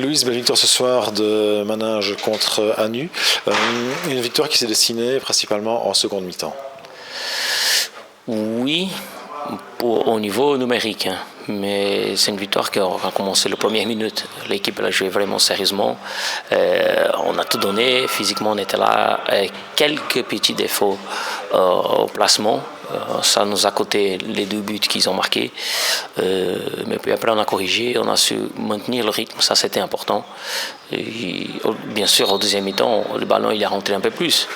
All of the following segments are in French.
Louise, belle victoire ce soir de Maninge contre Anu. Une victoire qui s'est dessinée principalement en seconde mi-temps. Oui, au niveau numérique, hein. Mais c'est une victoire qui a commencé les premières minutes. L'équipe a joué vraiment sérieusement. On a tout donné. Physiquement, on était là. Quelques petits défauts au placement. Ça nous a coûté les 2 buts qu'ils ont marqués. Mais puis après, on a corrigé. On a su maintenir le rythme. Ça, c'était important. Et, bien sûr, au deuxième mi-temps, le ballon il est rentré un peu plus.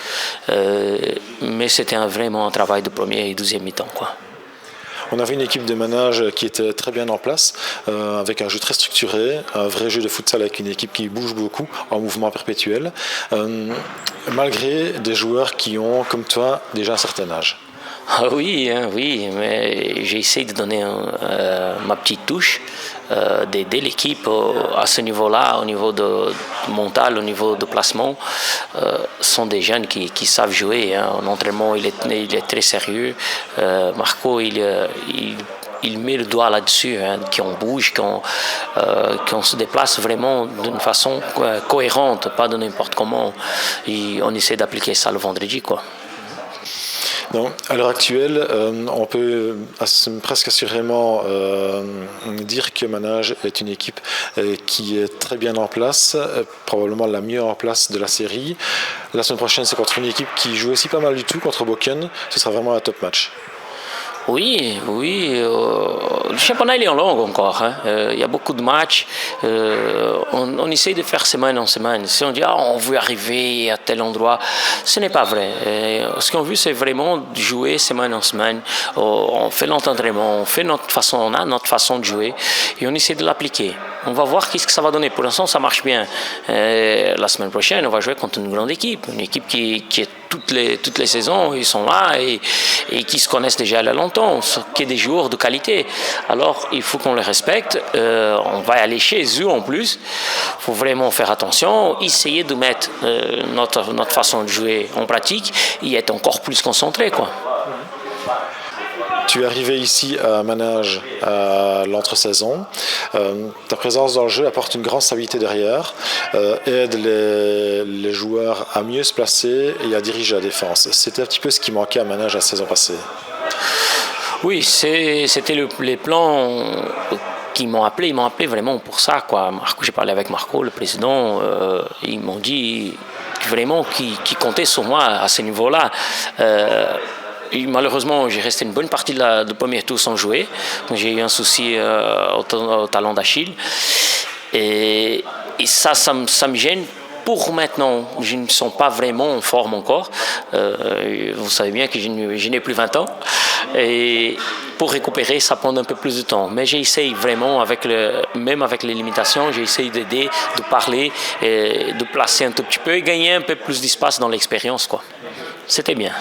Mais c'était vraiment un travail de première et deuxième mi-temps, quoi. On avait une équipe de Maninge qui était très bien en place, avec un jeu très structuré, un vrai jeu de futsal avec une équipe qui bouge beaucoup, en mouvement perpétuel, malgré des joueurs qui ont, comme toi, déjà un certain âge. Ah oui, hein, oui, mais j'ai essayé de donner ma petite touche, d'aider l'équipe à ce niveau-là, au niveau de mental, au niveau de placement. Sont des jeunes qui savent jouer. Hein. En entraînement, il est très sérieux. Marco, il met le doigt là-dessus, hein, qu'on bouge, qu'on se déplace vraiment d'une façon cohérente, pas de n'importe comment. Et on essaie d'appliquer ça le vendredi, quoi. Non, à l'heure actuelle, on peut presque assurément dire que Maninge est une équipe qui est très bien en place, probablement la mieux en place de la série. La semaine prochaine, c'est contre une équipe qui joue aussi pas mal du tout, contre Boken. Ce sera vraiment un top match. Oui, le championnat il est en long encore. Hein. Il y a beaucoup de matchs. On essaye de faire semaine en semaine. Si on dit on veut arriver à tel endroit, ce n'est pas vrai. Ce qu'on veut, c'est vraiment jouer semaine en semaine. On fait notre entraînement, on a notre façon de jouer et on essaie de l'appliquer. On va voir qu'est-ce que ça va donner. Pour l'instant, ça marche bien. La semaine prochaine, on va jouer contre une grande équipe, une équipe qui est toutes les saisons, ils sont là et qui se connaissent déjà là longtemps, qui est des joueurs de qualité. Alors, il faut qu'on les respecte. On va aller chez eux en plus. Il faut vraiment faire attention, essayer de mettre notre façon de jouer en pratique et être encore plus concentré, quoi. Tu es arrivé ici à Maninge à l'entre-saison. Ta présence dans le jeu apporte une grande stabilité derrière, aide les joueurs à mieux se placer et à diriger la défense. C'était un petit peu ce qui manquait à Maninge la saison passée. Oui, c'était les plans qui m'ont appelé. Ils m'ont appelé vraiment pour ça, quoi. J'ai parlé avec Marco, le président. Ils m'ont dit vraiment qu'ils comptaient sur moi à ce niveau-là. Et malheureusement, j'ai resté une bonne partie du premier tour sans jouer. J'ai eu un souci au talon d'Achille. Et ça me gêne. Pour maintenant, je ne me sens pas vraiment en forme encore. Vous savez bien que je n'ai plus 20 ans. Et pour récupérer, ça prend un peu plus de temps. Mais j'essaye vraiment, même avec les limitations, j'essaye d'aider, de parler, et de placer un tout petit peu et gagner un peu plus d'espace dans l'expérience, quoi. C'était bien.